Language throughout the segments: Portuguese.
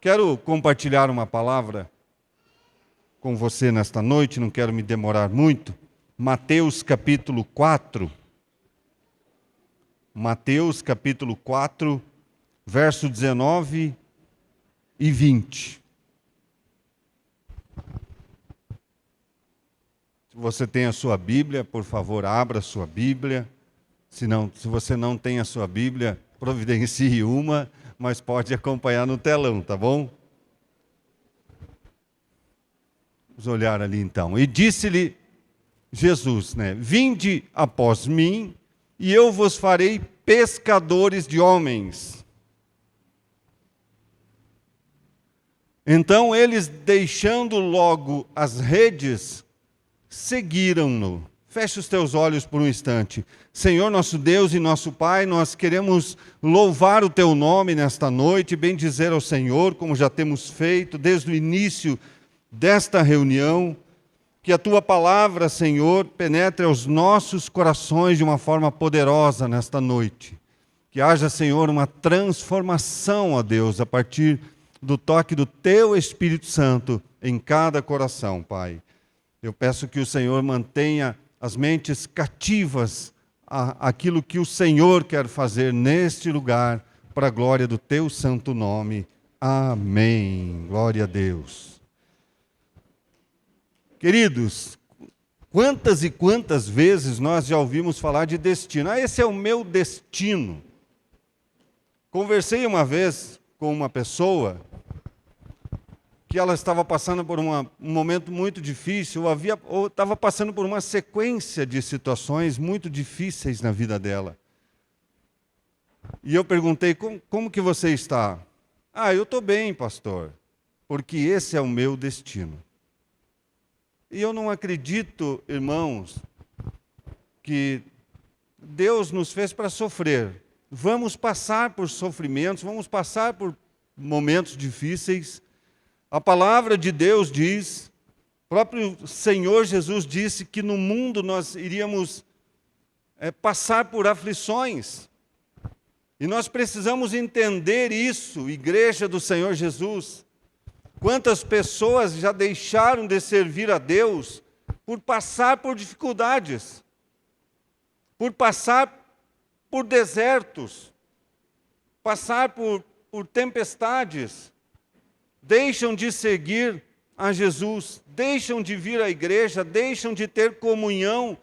Quero compartilhar uma palavra com você nesta noite, não quero me demorar muito. Mateus capítulo 4. Mateus capítulo 4, verso 19 e 20. Se você tem a sua Bíblia, por favor, abra a sua Bíblia. Se você não tem a sua Bíblia, providencie uma, mas pode acompanhar no telão, tá bom? Vamos olhar ali então. E disse-lhe Jesus, Vinde após mim, e eu vos farei pescadores de homens. Então eles, deixando logo as redes, seguiram-no. Feche os teus olhos por um instante. Senhor, nosso Deus e nosso Pai, nós queremos louvar o teu nome nesta noite, bendizer ao Senhor, como já temos feito desde o início desta reunião. Que a tua palavra, Senhor, penetre aos nossos corações de uma forma poderosa nesta noite. Que haja, Senhor, uma transformação, ó Deus, a partir do toque do teu Espírito Santo em cada coração, Pai. Eu peço que o Senhor mantenha as mentes cativas àquilo que o Senhor quer fazer neste lugar, para a glória do teu santo nome. Amém. Glória a Deus. Queridos, quantas e quantas vezes nós já ouvimos falar de destino? Esse é o meu destino. Conversei uma vez com uma pessoa que ela estava passando por um momento muito difícil, ou estava passando por uma sequência de situações muito difíceis na vida dela. E eu perguntei, como que você está? Eu estou bem, pastor, porque esse é o meu destino. E eu não acredito, irmãos, que Deus nos fez para sofrer. Vamos passar por sofrimentos, vamos passar por momentos difíceis. A palavra de Deus diz, o próprio Senhor Jesus disse que no mundo nós iríamos passar por aflições. E nós precisamos entender isso, igreja do Senhor Jesus. Quantas pessoas já deixaram de servir a Deus por passar por dificuldades, por passar por desertos, passar por tempestades. Deixam de seguir a Jesus, deixam de vir à igreja, deixam de ter comunhão,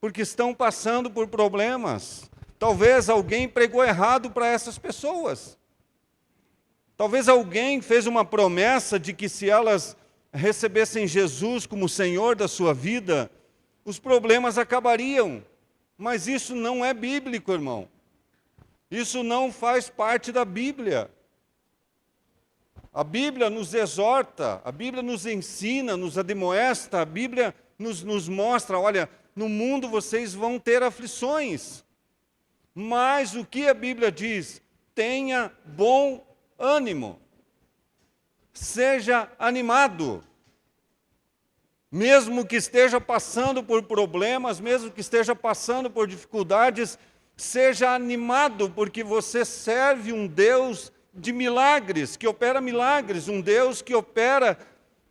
porque estão passando por problemas. Talvez alguém pregou errado para essas pessoas. Talvez alguém fez uma promessa de que se elas recebessem Jesus como Senhor da sua vida, os problemas acabariam. Mas isso não é bíblico, irmão. Isso não faz parte da Bíblia. A Bíblia nos exorta, a Bíblia nos ensina, nos admoesta, a Bíblia nos mostra, olha, no mundo vocês vão ter aflições. Mas o que a Bíblia diz? Tenha bom ânimo. Seja animado. Mesmo que esteja passando por problemas, mesmo que esteja passando por dificuldades, seja animado, porque você serve um Deus de milagres, que opera milagres, um Deus que opera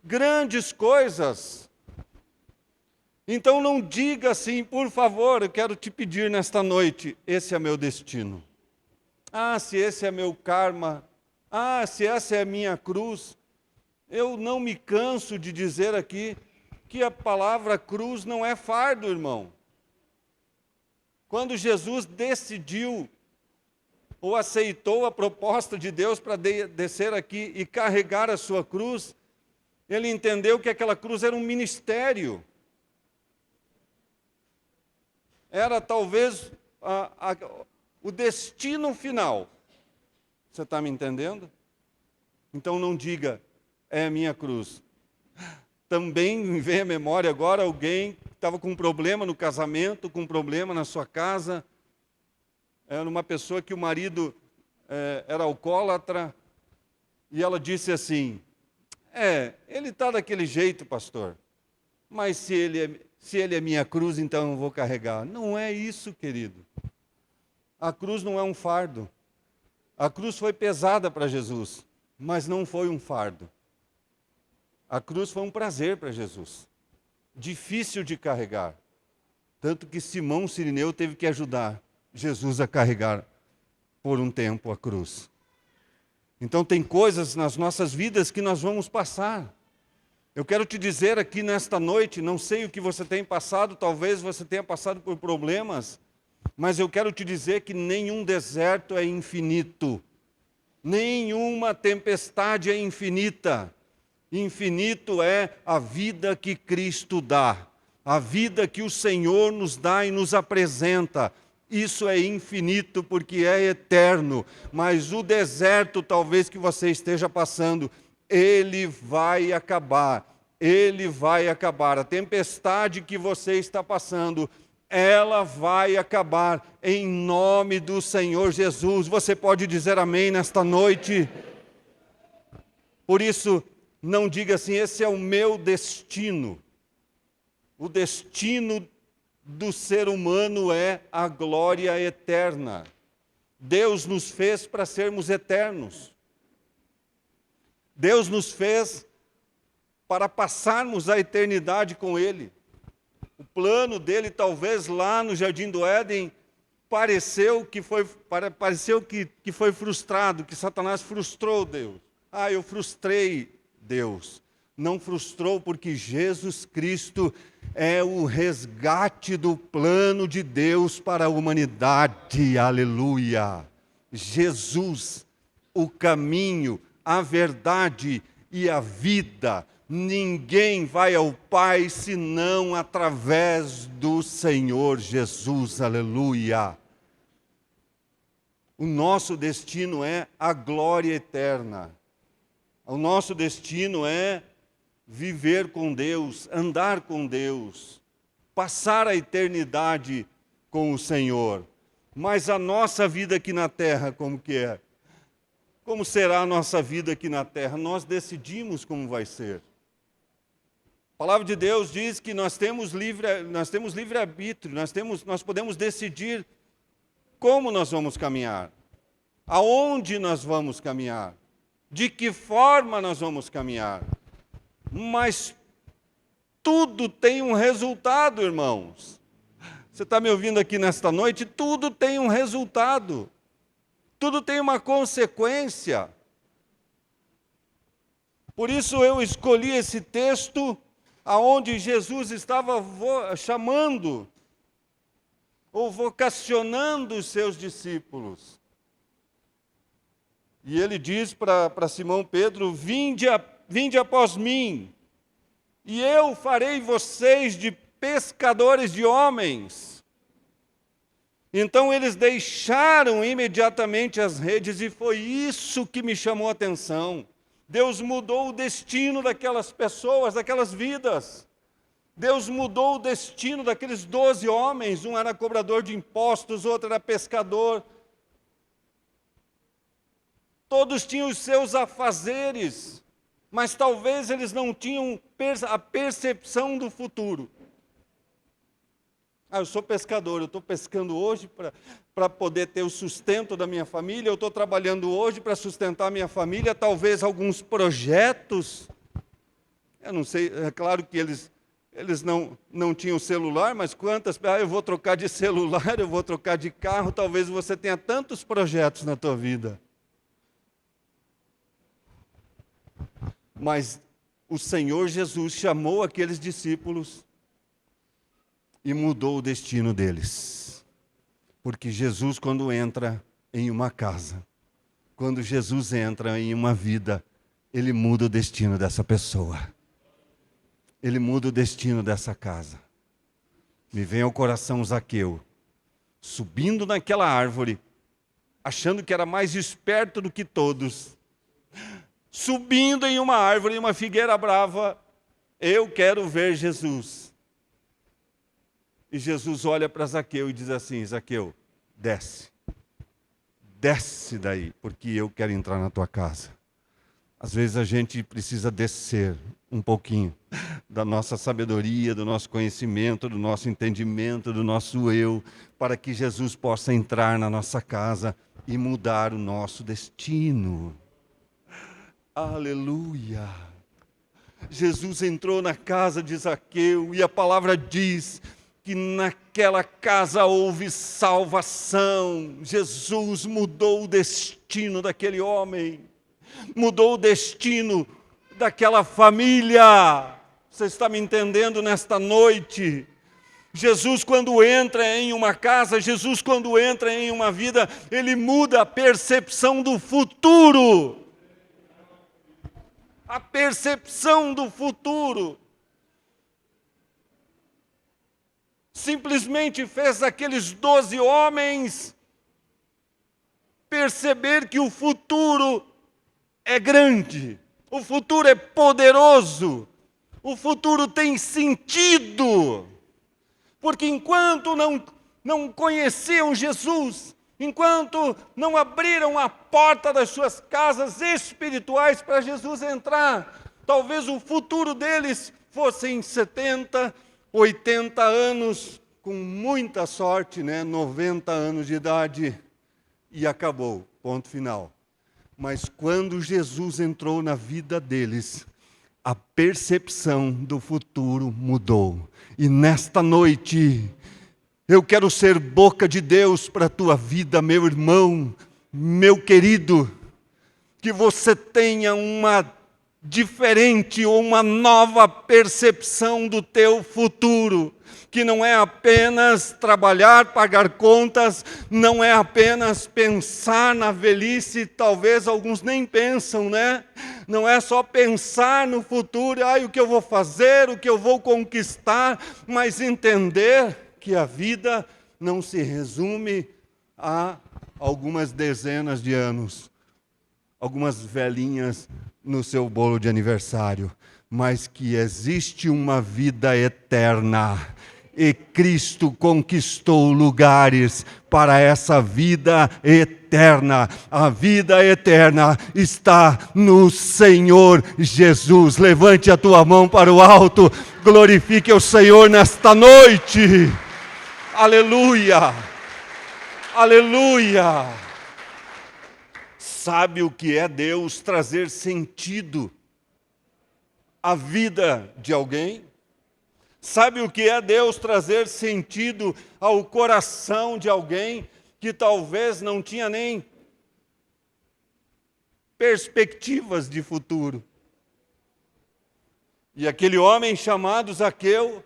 grandes coisas. Então não diga assim, por favor, eu quero te pedir nesta noite, esse é meu destino. Se esse é meu karma, se essa é a minha cruz. Eu não me canso de dizer aqui que a palavra cruz não é fardo, irmão. Quando Jesus decidiu ou aceitou a proposta de Deus para descer aqui e carregar a sua cruz, ele entendeu que aquela cruz era um ministério. Era talvez o destino final. Você está me entendendo? Então não diga, é a minha cruz. Também me vem à memória agora alguém que estava com um problema no casamento, com um problema na sua casa. Era uma pessoa que o marido era alcoólatra, e ela disse assim, ele está daquele jeito, pastor, mas se ele é minha cruz, então eu vou carregar. Não é isso, querido. A cruz não é um fardo. A cruz foi pesada para Jesus, mas não foi um fardo. A cruz foi um prazer para Jesus, difícil de carregar, tanto que Simão Cirineu teve que ajudar Jesus a carregar por um tempo a cruz. Então tem coisas nas nossas vidas que nós vamos passar. Eu quero te dizer aqui nesta noite, não sei o que você tem passado, talvez você tenha passado por problemas, mas eu quero te dizer que nenhum deserto é infinito, nenhuma tempestade é infinita. Infinito é a vida que Cristo dá, a vida que o Senhor nos dá e nos apresenta. Isso é infinito porque é eterno, mas o deserto talvez que você esteja passando, ele vai acabar, ele vai acabar. A tempestade que você está passando, ela vai acabar em nome do Senhor Jesus. Você pode dizer amém nesta noite? Por isso, não diga assim, esse é o meu destino. O destino do ser humano é a glória eterna. Deus nos fez para sermos eternos. Deus nos fez para passarmos a eternidade com Ele. O plano dele, talvez lá no Jardim do Éden, pareceu que foi frustrado, que Satanás frustrou Deus. Eu frustrei Deus. Não frustrou porque Jesus Cristo é o resgate do plano de Deus para a humanidade. Aleluia! Jesus, o caminho, a verdade e a vida. Ninguém vai ao Pai senão através do Senhor Jesus. Aleluia! O nosso destino é a glória eterna. O nosso destino é viver com Deus, andar com Deus, passar a eternidade com o Senhor. Mas a nossa vida aqui na terra, como que é? Como será a nossa vida aqui na terra? Nós decidimos como vai ser. A palavra de Deus diz que nós temos livre-arbítrio, nós podemos decidir como nós vamos caminhar, aonde nós vamos caminhar, de que forma nós vamos caminhar. Mas tudo tem um resultado, irmãos. Você está me ouvindo aqui nesta noite? Tudo tem um resultado. Tudo tem uma consequência. Por isso eu escolhi esse texto aonde Jesus estava chamando ou vocacionando os seus discípulos. E ele diz para Simão Pedro: vinde após mim, e eu farei vocês de pescadores de homens. Então eles deixaram imediatamente as redes, e foi isso que me chamou a atenção. Deus mudou o destino daquelas pessoas, daquelas vidas. Deus mudou o destino daqueles 12 homens, um era cobrador de impostos, outro era pescador. Todos tinham os seus afazeres, mas talvez eles não tinham a percepção do futuro. Eu sou pescador, eu estou pescando hoje para poder ter o sustento da minha família, eu estou trabalhando hoje para sustentar a minha família, talvez alguns projetos. Eu não sei, é claro que eles não tinham celular, mas eu vou trocar de celular, eu vou trocar de carro, talvez você tenha tantos projetos na tua vida. Mas o Senhor Jesus chamou aqueles discípulos e mudou o destino deles. Porque Jesus, quando entra em uma casa, quando Jesus entra em uma vida, Ele muda o destino dessa pessoa. Ele muda o destino dessa casa. Me vem ao coração Zaqueu, subindo naquela árvore, achando que era mais esperto do que todos, subindo em uma árvore, em uma figueira brava, eu quero ver Jesus. E Jesus olha para Zaqueu e diz assim: Zaqueu, desce daí, porque eu quero entrar na tua casa. Às vezes a gente precisa descer um pouquinho da nossa sabedoria, do nosso conhecimento, do nosso entendimento, do nosso eu, para que Jesus possa entrar na nossa casa e mudar o nosso destino. Aleluia! Jesus entrou na casa de Zaqueu e a palavra diz que naquela casa houve salvação. Jesus mudou o destino daquele homem, mudou o destino daquela família. Você está me entendendo nesta noite? Jesus, quando entra em uma casa, Jesus, quando entra em uma vida, ele muda a percepção do futuro. A percepção do futuro. Simplesmente fez aqueles 12 homens perceber que o futuro é grande, o futuro é poderoso, o futuro tem sentido. Porque enquanto não conheciam Jesus, enquanto não abriram a porta das suas casas espirituais para Jesus entrar, talvez o futuro deles fossem 70, 80 anos, com muita sorte, 90 anos de idade, e acabou, ponto final. Mas quando Jesus entrou na vida deles, a percepção do futuro mudou. E nesta noite, eu quero ser boca de Deus para a tua vida, meu irmão, meu querido, que você tenha uma diferente ou uma nova percepção do teu futuro, que não é apenas trabalhar, pagar contas, não é apenas pensar na velhice, talvez alguns nem pensam, Não é só pensar no futuro, o que eu vou fazer, o que eu vou conquistar, mas entender que a vida não se resume a algumas dezenas de anos, algumas velhinhas no seu bolo de aniversário, mas que existe uma vida eterna. E Cristo conquistou lugares para essa vida eterna. A vida eterna está no Senhor Jesus. Levante a tua mão para o alto, glorifique o Senhor nesta noite. Aleluia! Aleluia! Sabe o que é Deus trazer sentido à vida de alguém? Sabe o que é Deus trazer sentido ao coração de alguém que talvez não tinha nem perspectivas de futuro? E aquele homem chamado Zaqueu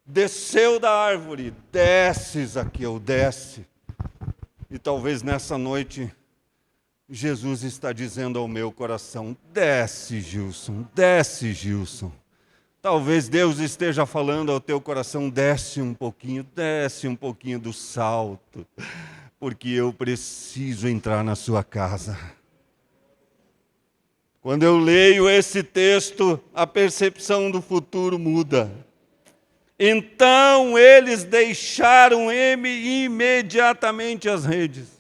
desceu da árvore. Desce, Zaqueu, desce. E talvez nessa noite Jesus está dizendo ao meu coração: desce, Gilson, desce, Gilson. Talvez Deus esteja falando ao teu coração: desce um pouquinho do salto, porque eu preciso entrar na sua casa. Quando eu leio esse texto, a percepção do futuro muda. Então eles deixaram imediatamente as redes.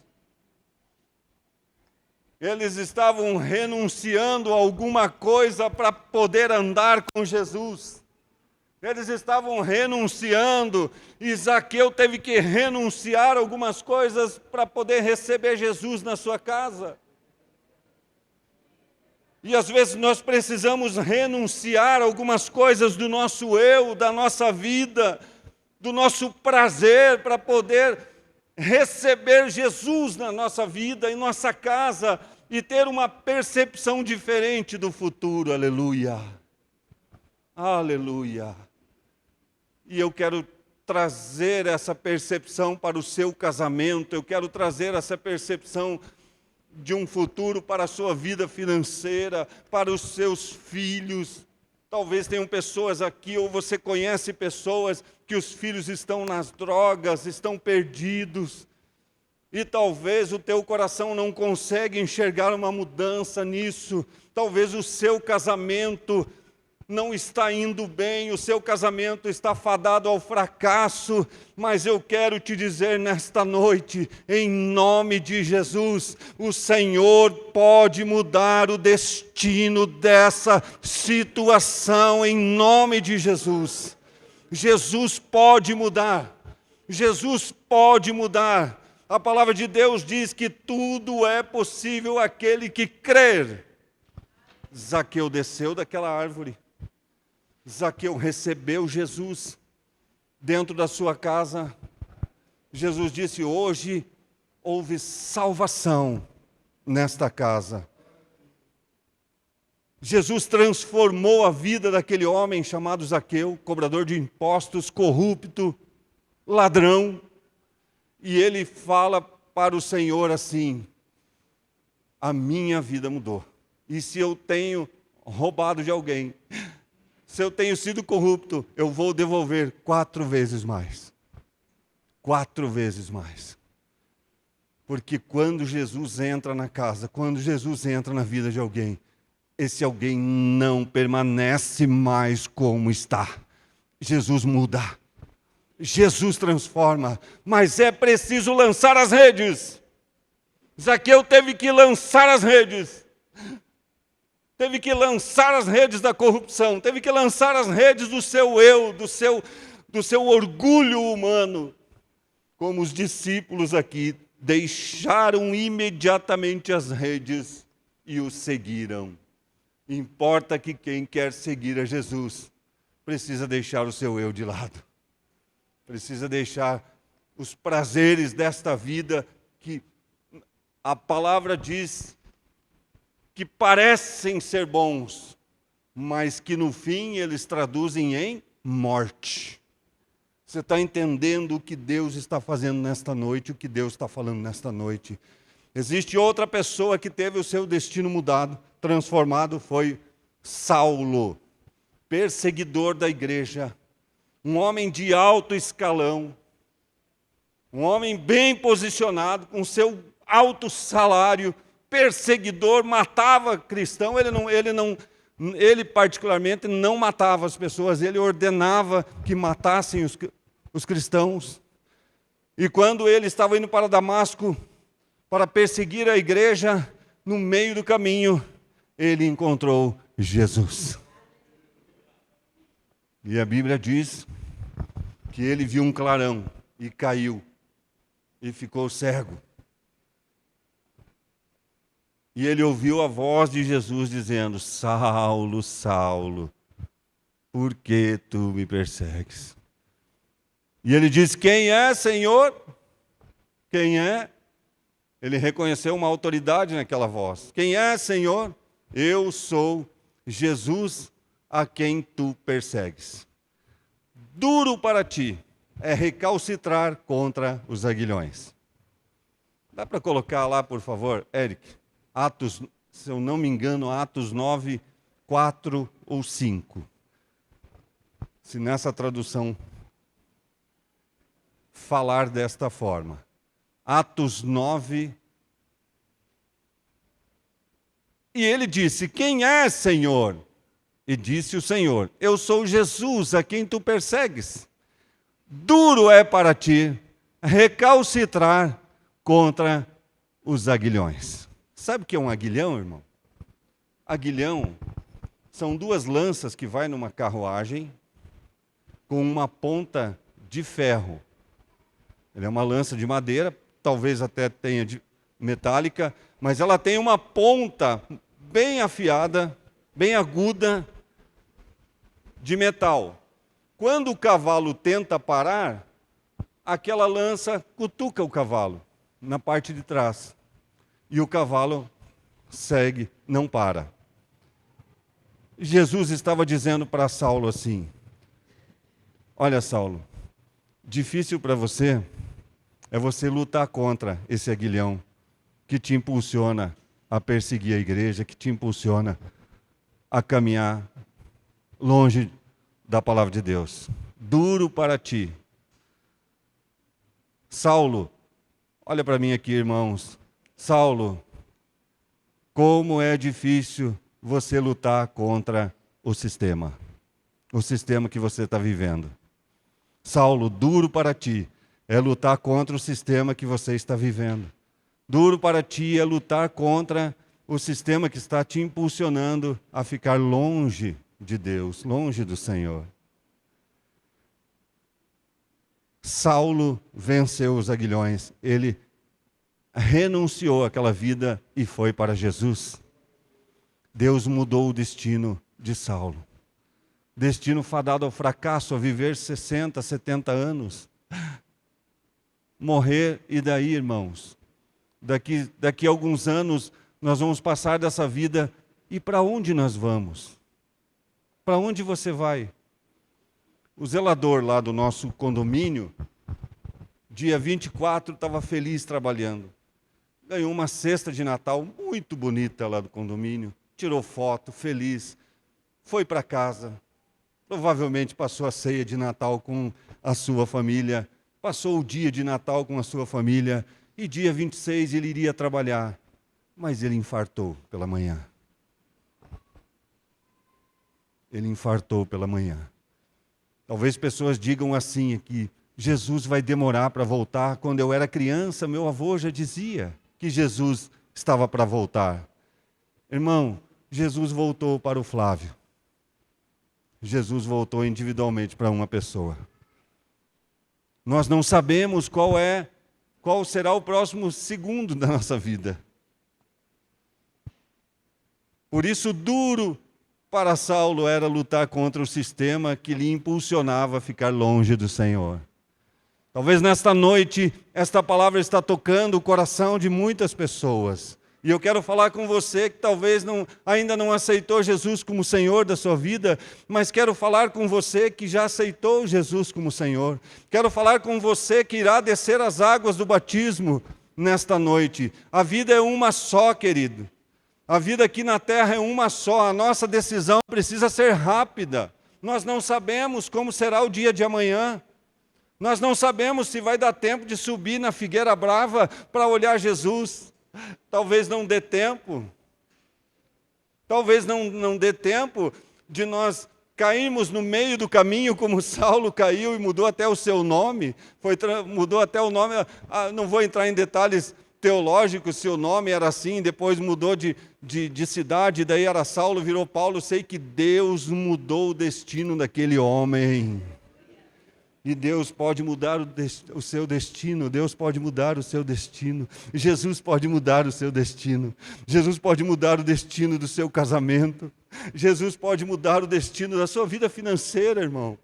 Eles estavam renunciando a alguma coisa para poder andar com Jesus. Eles estavam renunciando, e Zaqueu teve que renunciar a algumas coisas para poder receber Jesus na sua casa. E às vezes nós precisamos renunciar a algumas coisas do nosso eu, da nossa vida, do nosso prazer, para poder receber Jesus na nossa vida, em nossa casa, e ter uma percepção diferente do futuro. Aleluia! Aleluia! E eu quero trazer essa percepção para o seu casamento, eu quero trazer essa percepção de um futuro para a sua vida financeira, para os seus filhos. Talvez tenham pessoas aqui, ou você conhece pessoas que os filhos estão nas drogas, estão perdidos. E talvez o teu coração não consegue enxergar uma mudança nisso. Talvez o seu casamento não está indo bem, o seu casamento está fadado ao fracasso. Mas eu quero te dizer nesta noite, em nome de Jesus, o Senhor pode mudar o destino dessa situação, em nome de Jesus. Jesus pode mudar. Jesus pode mudar. A palavra de Deus diz que tudo é possível àquele que crer. Zaqueu desceu daquela árvore. Zaqueu recebeu Jesus dentro da sua casa. Jesus disse: hoje houve salvação nesta casa. Jesus transformou a vida daquele homem chamado Zaqueu, cobrador de impostos, corrupto, ladrão. E ele fala para o Senhor assim: a minha vida mudou. E se eu tenho roubado de alguém, se eu tenho sido corrupto, eu vou devolver 4 vezes mais. 4 vezes mais. Porque quando Jesus entra na casa, quando Jesus entra na vida de alguém, esse alguém não permanece mais como está. Jesus muda. Jesus transforma. Mas é preciso lançar as redes. Zaqueu teve que lançar as redes. Teve que lançar as redes da corrupção. Teve que lançar as redes do seu eu, do seu orgulho humano. Como os discípulos aqui deixaram imediatamente as redes e o seguiram. Importa que quem quer seguir a Jesus precisa deixar o seu eu de lado. Precisa deixar os prazeres desta vida que a palavra diz que parecem ser bons, mas que no fim eles traduzem em morte. Você está entendendo o que Deus está fazendo nesta noite, o que Deus está falando nesta noite? Existe outra pessoa que teve o seu destino mudado, transformado, foi Saulo, perseguidor da igreja, um homem de alto escalão, um homem bem posicionado, com seu alto salário, perseguidor, matava cristão. Ele particularmente não matava as pessoas, ele ordenava que matassem os cristãos. E quando ele estava indo para Damasco para perseguir a igreja, no meio do caminho, ele encontrou Jesus. E a Bíblia diz que ele viu um clarão e caiu e ficou cego. E ele ouviu a voz de Jesus dizendo: Saulo, Saulo, por que tu me persegues? E ele diz: quem é, Senhor? Quem é? Ele reconheceu uma autoridade naquela voz. Quem é, Senhor? Eu sou Jesus a quem tu persegues. Duro para ti é recalcitrar contra os aguilhões. Dá para colocar lá, por favor, Eric? Atos, se eu não me engano, Atos 9, 4 ou 5. Se nessa tradução falar desta forma. Atos 9. E ele disse: quem é, Senhor? E disse o Senhor: eu sou Jesus a quem tu persegues. Duro é para ti recalcitrar contra os aguilhões. Sabe o que é um aguilhão, irmão? Aguilhão são 2 lanças que vai numa carruagem com uma ponta de ferro. Ele é uma lança de madeira, talvez até tenha de metálica, mas ela tem uma ponta bem afiada, bem aguda, de metal. Quando o cavalo tenta parar, aquela lança cutuca o cavalo na parte de trás. E o cavalo segue, não para. Jesus estava dizendo para Saulo assim: olha, Saulo, difícil para você é você lutar contra esse aguilhão que te impulsiona a perseguir a igreja, que te impulsiona a caminhar longe da palavra de Deus. Duro para ti. Saulo, olha para mim aqui, irmãos. Saulo, como é difícil você lutar contra o sistema que você está vivendo. Saulo, duro para ti é lutar contra o sistema que você está vivendo. Duro para ti é lutar contra o sistema que está te impulsionando a ficar longe de Deus, longe do Senhor. Saulo venceu os aguilhões, ele renunciou àquela vida e foi para Jesus. Deus mudou o destino de Saulo. Destino fadado ao fracasso, a viver 60, 70 anos. Morrer, e daí, irmãos? Daqui a alguns anos, nós vamos passar dessa vida, e para onde nós vamos? Para onde você vai? O zelador lá do nosso condomínio, dia 24, estava feliz trabalhando. Ganhou uma cesta de Natal muito bonita lá do condomínio, tirou foto, feliz, foi para casa, provavelmente passou a ceia de Natal com a sua família, passou o dia de Natal com a sua família, e dia 26 ele iria trabalhar, mas ele infartou pela manhã. Ele infartou pela manhã. Talvez pessoas digam assim, que Jesus vai demorar para voltar. Quando eu era criança, meu avô já dizia que Jesus estava para voltar. Irmão, Jesus voltou para o Flávio. Jesus voltou individualmente para uma pessoa. Nós não sabemos qual será o próximo segundo da nossa vida. Por isso, duro para Saulo era lutar contra o sistema que lhe impulsionava a ficar longe do Senhor. Talvez nesta noite, esta palavra está tocando o coração de muitas pessoas. E eu quero falar com você que talvez ainda não aceitou Jesus como Senhor da sua vida, mas quero falar com você que já aceitou Jesus como Senhor. Quero falar com você que irá descer as águas do batismo nesta noite. A vida é uma só, querido. A vida aqui na terra é uma só. A nossa decisão precisa ser rápida. Nós não sabemos como será o dia de amanhã. Nós não sabemos se vai dar tempo de subir na figueira brava para olhar Jesus. Talvez não dê tempo. Talvez não dê tempo de nós cairmos no meio do caminho, como Saulo caiu e mudou até o seu nome. Mudou até o nome. Não vou entrar em detalhes teológicos, se o nome era assim, depois mudou de cidade, daí era Saulo, virou Paulo. Sei que Deus mudou o destino daquele homem. E Deus pode mudar o seu destino, Deus pode mudar o seu destino, Jesus pode mudar o seu destino, Jesus pode mudar o destino do seu casamento, Jesus pode mudar o destino da sua vida financeira, irmão.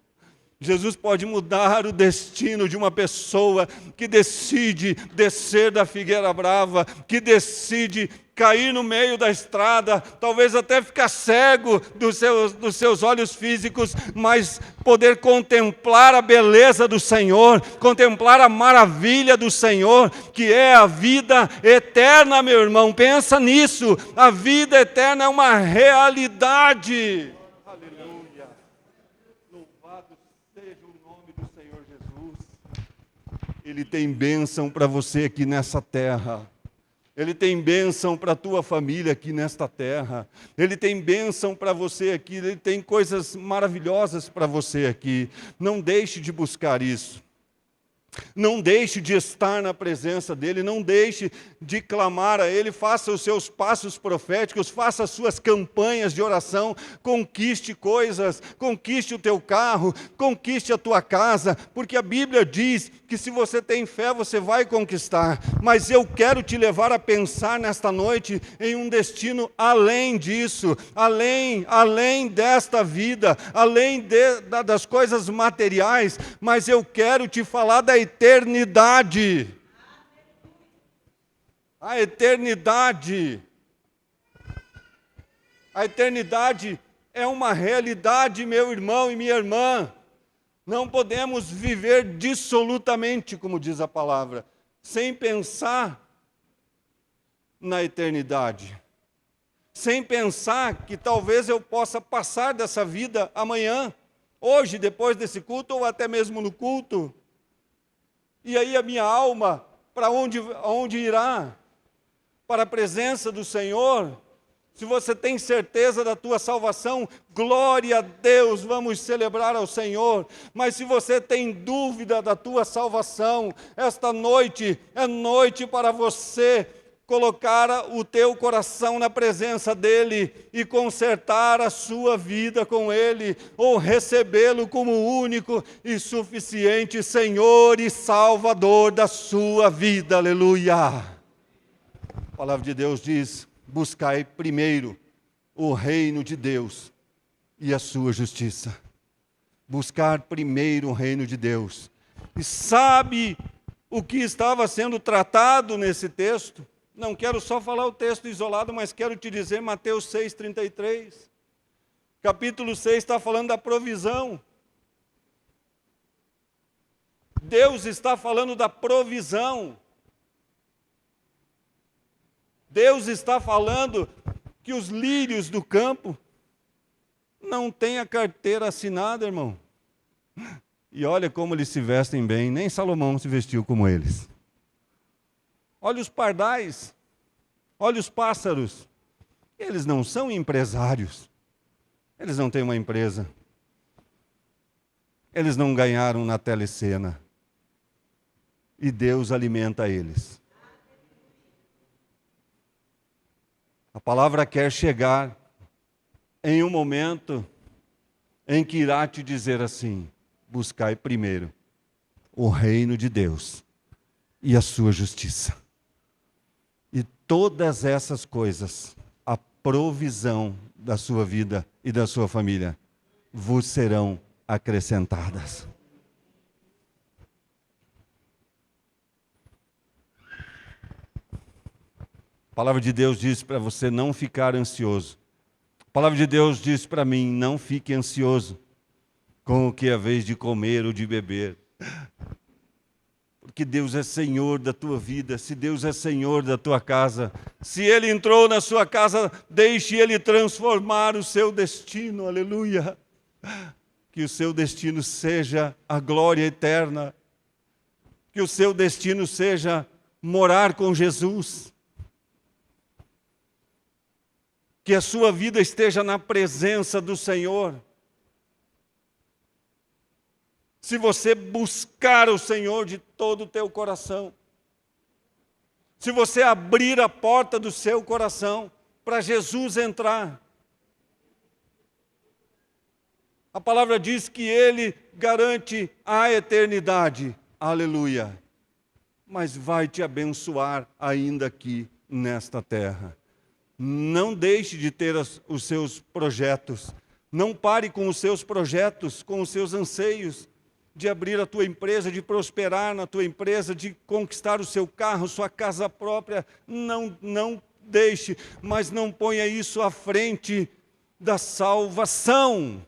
Jesus pode mudar o destino de uma pessoa que decide descer da figueira brava, que decide cair no meio da estrada, talvez até ficar cego dos seus olhos físicos, mas poder contemplar a beleza do Senhor, contemplar a maravilha do Senhor, que é a vida eterna, meu irmão. Pensa nisso, a vida eterna é uma realidade. Aleluia. Louvado seja o nome do Senhor Jesus. Ele tem bênção para você aqui nessa terra. Ele tem bênção para a tua família aqui nesta terra. Ele tem bênção para você aqui. Ele tem coisas maravilhosas para você aqui. Não deixe de buscar isso. Não deixe de estar na presença dEle, não deixe de clamar a Ele, faça os seus passos proféticos, faça as suas campanhas de oração, conquiste coisas, conquiste o teu carro, conquiste a tua casa, porque a Bíblia diz que se você tem fé, você vai conquistar. Mas eu quero te levar a pensar nesta noite em um destino além disso, além desta vida, além das coisas materiais, mas eu quero te falar da eternidade. A eternidade. A eternidade é uma realidade, meu irmão e minha irmã. Não podemos viver dissolutamente, como diz a palavra, sem pensar na eternidade. Sem pensar que talvez eu possa passar dessa vida amanhã, hoje, depois desse culto, ou até mesmo no culto. E aí a minha alma, para onde irá? Para a presença do Senhor? Se você tem certeza da tua salvação, glória a Deus, vamos celebrar ao Senhor. Mas se você tem dúvida da tua salvação, esta noite é noite para você colocar o teu coração na presença dEle e consertar a sua vida com Ele, ou recebê-lo como único e suficiente Senhor e Salvador da sua vida. Aleluia! A palavra de Deus diz: buscai primeiro o reino de Deus e a sua justiça. Buscar primeiro o reino de Deus. E sabe o que estava sendo tratado nesse texto? Não quero só falar o texto isolado, mas quero te dizer Mateus 6,33. Capítulo 6 está falando da provisão. Deus está falando da provisão. Deus está falando que os lírios do campo não têm a carteira assinada, irmão. E olha como eles se vestem bem, nem Salomão se vestiu como eles. Olha os pardais, olha os pássaros. Eles não são empresários. Eles não têm uma empresa. Eles não ganharam na telecena. E Deus alimenta eles. A palavra quer chegar em um momento em que irá te dizer assim: buscai primeiro o reino de Deus e a sua justiça. E todas essas coisas, a provisão da sua vida e da sua família, vos serão acrescentadas. A palavra de Deus diz para você não ficar ansioso. A palavra de Deus diz para mim: não fique ansioso com o que é a vez de comer ou de beber. Porque Deus é Senhor da tua vida, se Deus é Senhor da tua casa, se Ele entrou na sua casa, deixe Ele transformar o seu destino, aleluia. Que o seu destino seja a glória eterna, que o seu destino seja morar com Jesus, que a sua vida esteja na presença do Senhor. Se você buscar o Senhor de todo o teu coração, se você abrir a porta do seu coração para Jesus entrar, a palavra diz que Ele garante a eternidade, aleluia, mas vai te abençoar ainda aqui nesta terra. Não deixe de ter os seus projetos, não pare com os seus projetos, com os seus anseios, de abrir a tua empresa, de prosperar na tua empresa, de conquistar o seu carro, sua casa própria. Não deixe, mas não ponha isso à frente da salvação.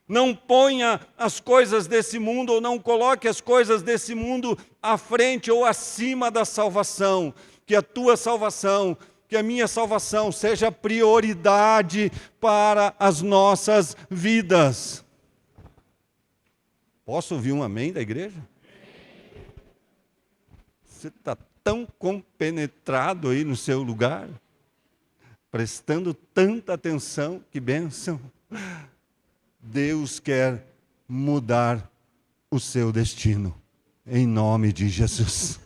Não ponha as coisas desse mundo, ou não coloque as coisas desse mundo à frente ou acima da salvação. Que a tua salvação, que a minha salvação seja prioridade para as nossas vidas. Posso ouvir um amém da igreja? Você está tão compenetrado aí no seu lugar, prestando tanta atenção, que bênção. Deus quer mudar o seu destino, em nome de Jesus.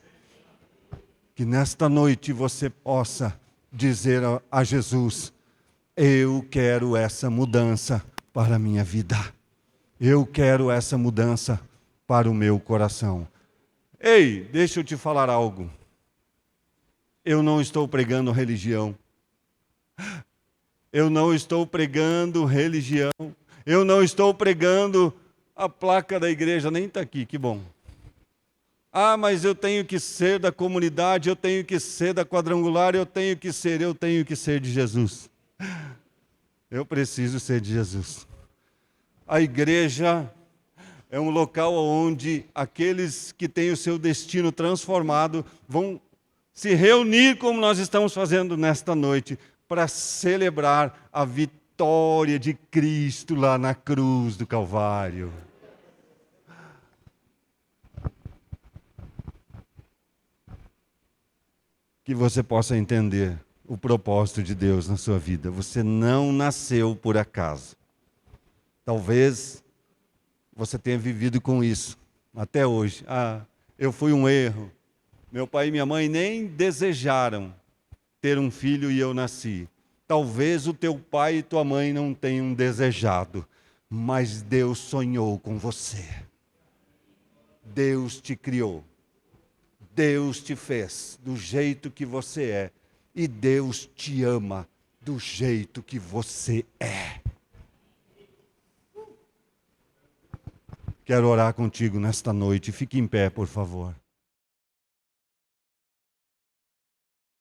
Que nesta noite você possa dizer a Jesus: eu quero essa mudança para a minha vida. Eu quero essa mudança para o meu coração. Ei, deixa eu te falar algo. Eu não estou pregando religião. Eu não estou pregando religião. Eu não estou pregando a placa da igreja, nem está aqui, que bom. Ah, mas eu tenho que ser da comunidade, eu tenho que ser da quadrangular, eu tenho que ser de Jesus. Eu preciso ser de Jesus. A igreja é um local onde aqueles que têm o seu destino transformado vão se reunir, como nós estamos fazendo nesta noite, para celebrar a vitória de Cristo lá na cruz do Calvário. Que você possa entender o propósito de Deus na sua vida. Você não nasceu por acaso. Talvez você tenha vivido com isso até hoje. Ah, eu fui um erro. Meu pai e minha mãe nem desejaram ter um filho e eu nasci. Talvez o teu pai e tua mãe não tenham desejado, mas Deus sonhou com você. Deus te criou. Deus te fez do jeito que você é. E Deus te ama do jeito que você é. Quero orar contigo nesta noite. Fique em pé, por favor.